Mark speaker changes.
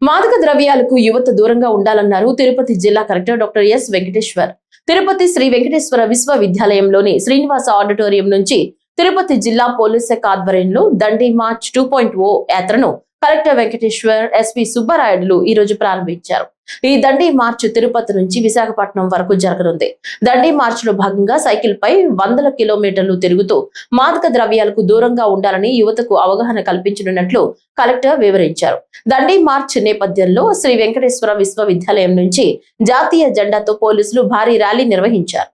Speaker 1: మాదక ద్రవ్యాలకు యువత దూరంగా ఉండాలన్నారు తిరుపతి జిల్లా collector doctor S Venkateshwar. Tirupati Shri Venkateshwara విశ్వవిద్యాలయంలోని శ్రీనివాస ఆడిటోరియం నుంచి తిరుపతి జిల్లా పోలీస్ శాఖ ఆధ్వర్యంలో దండి మార్చ్ 2.0 యాత్రను కలెక్టర్ వెంకటేశ్వర్, ఎస్పీ సుబ్బరాయుడులు ఈ రోజు ప్రారంభించారు. ఈ దండి మార్చ్ తిరుపతి నుంచి విశాఖపట్నం వరకు జరగనుంది. దండి మార్చ్ లో భాగంగా సైకిల్ పై 100 కిలోమీటర్లు తిరుగుతూ మాదక ద్రవ్యాలకు దూరంగా ఉండాలని యువతకు అవగాహన కల్పించనున్నట్లు కలెక్టర్ వివరించారు. దండి మార్చ్ నేపథ్యంలో శ్రీ వెంకటేశ్వర విశ్వవిద్యాలయం నుంచి జాతీయ జెండాతో పోలీసులు భారీ ర్యాలీ నిర్వహించారు.